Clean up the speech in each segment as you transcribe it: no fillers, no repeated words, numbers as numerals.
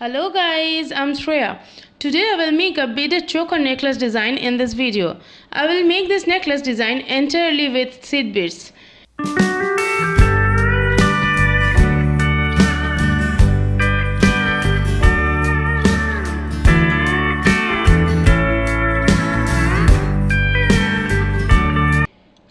Hello guys, I'm Shreya. Today I will make a beaded choker necklace design in this video. I will make this necklace design entirely with seed beads.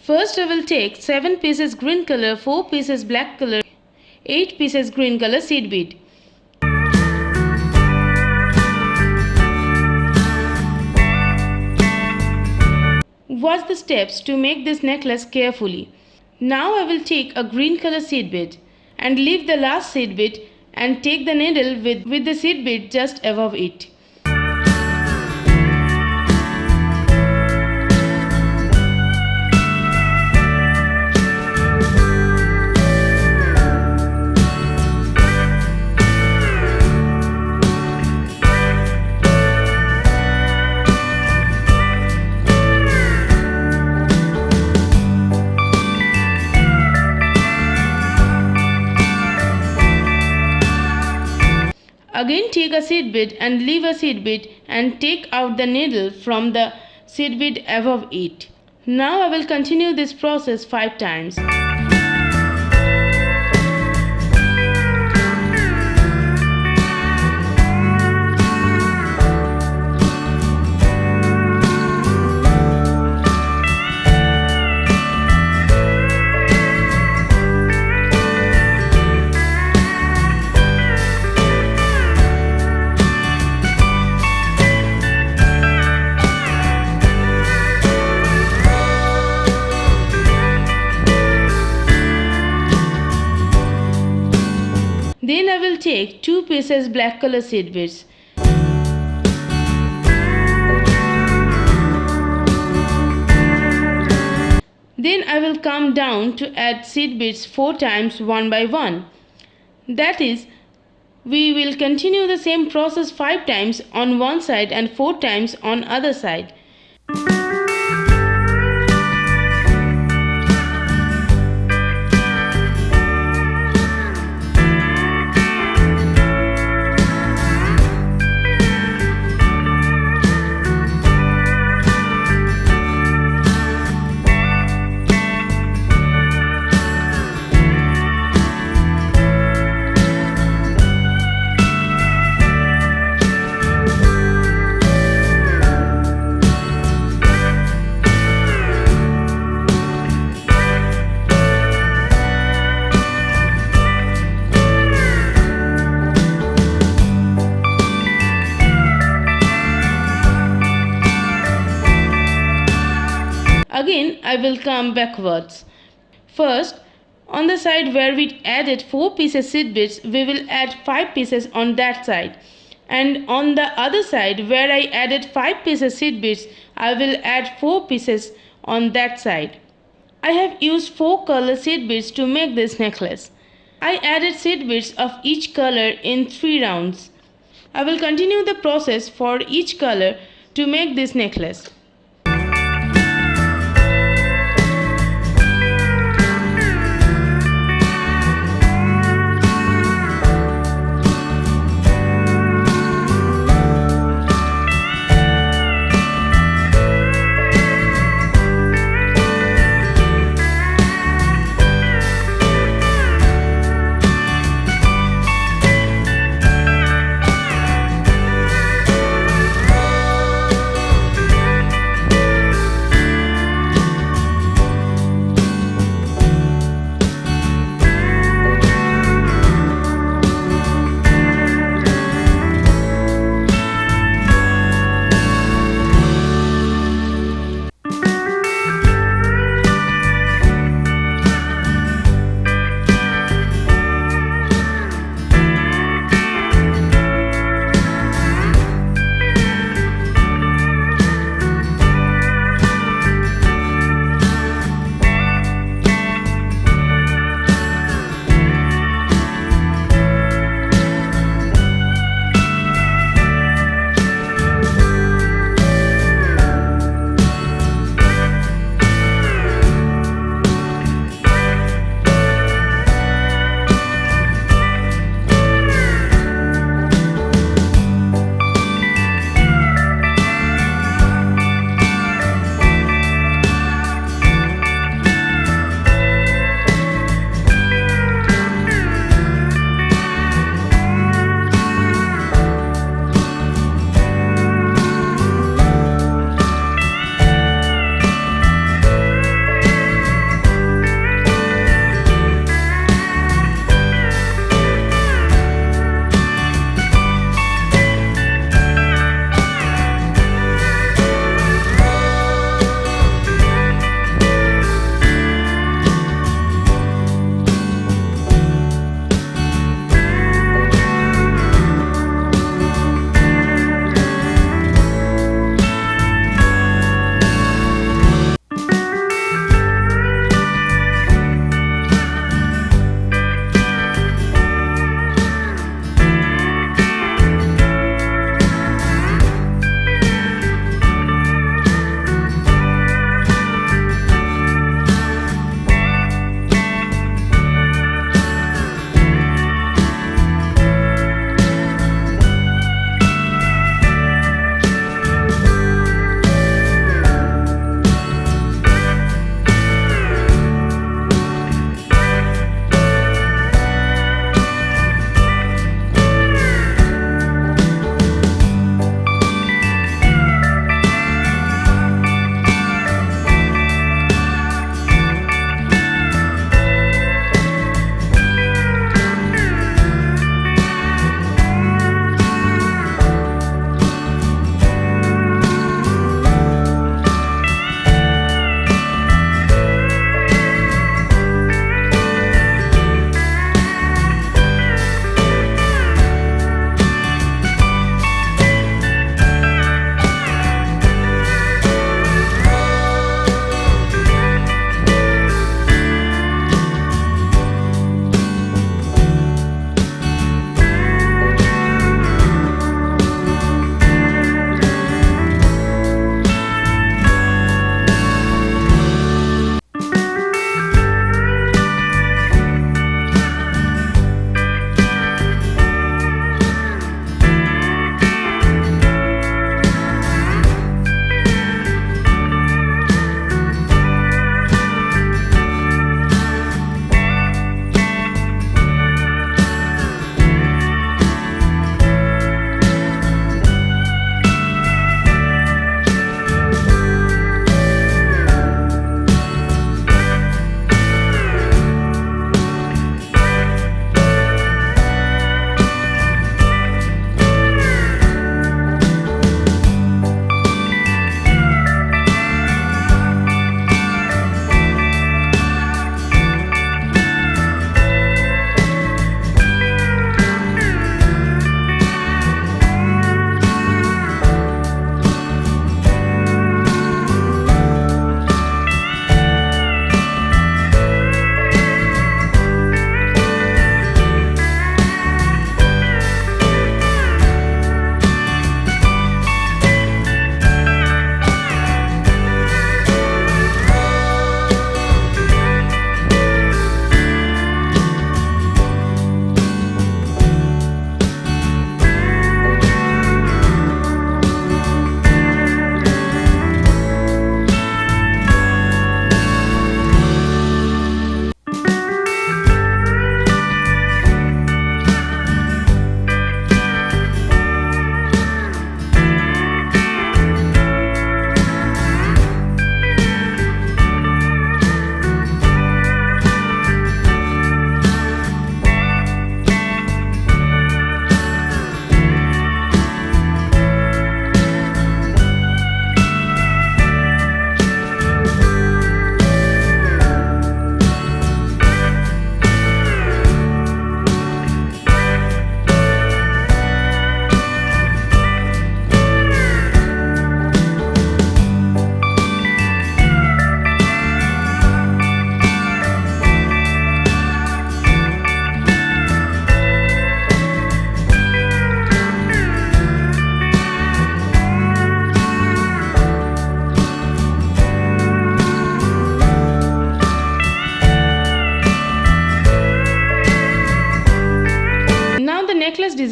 First I will take 7 pieces green color, 4 pieces black color, 8 pieces green color seed bead. Watch the steps to make this necklace carefully. Now I will take a green color seed bead and leave the last seed bead and take the needle with the seed bead just above it. Again take a seed bead and leave a seed bead and take out the needle from the seed bead above it. Now I will continue this process 5 times. Then I will take 2 pieces black color seed beads. Then I will come down to add seed beads 4 times one by one. That is, we will continue the same process 5 times on one side and 4 times on other side. Again, I will come backwards. First, on the side where we added 4 pieces seed beads, we will add 5 pieces on that side. And on the other side where I added 5 pieces seed beads, I will add 4 pieces on that side. I have used 4 color seed beads to make this necklace. I added seed beads of each color in 3 rounds. I will continue the process for each color to make this necklace.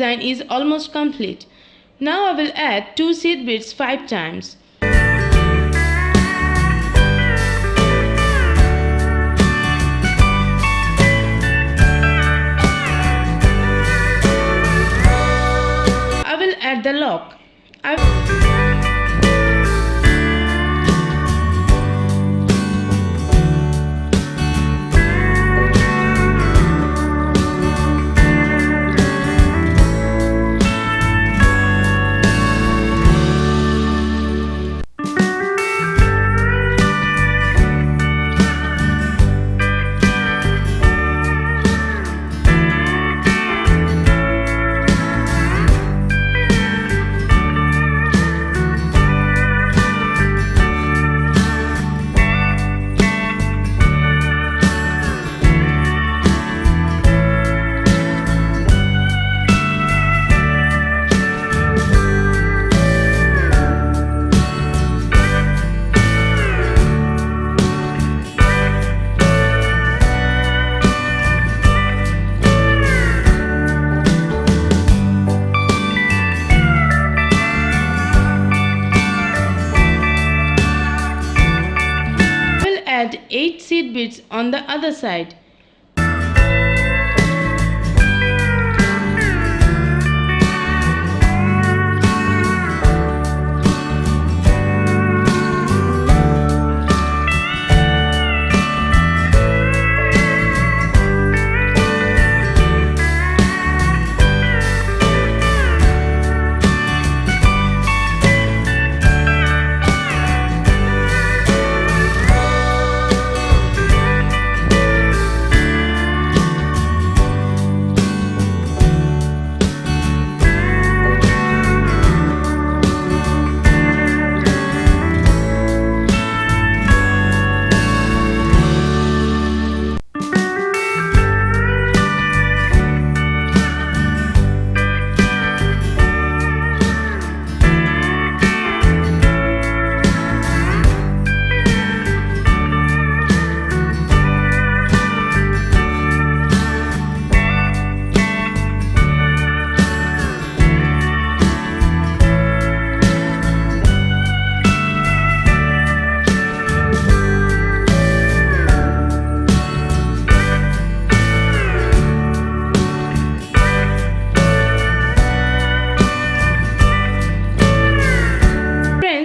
design is almost complete. Now I will add 2 seed beads 5 times. I will add the lock. Add 8 seed beads on the other side.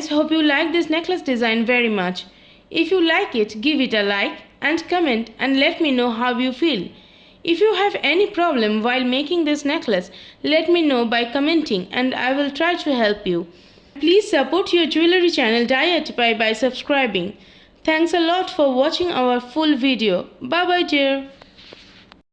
Hope you like this necklace design very much. If you like it, give it a like and comment and let me know how you feel. If you have any problem while making this necklace, let me know by commenting and I will try to help you. Please support your jewelry channel DiyArtiePie by subscribing. Thanks a lot for watching our full video. Bye bye dear.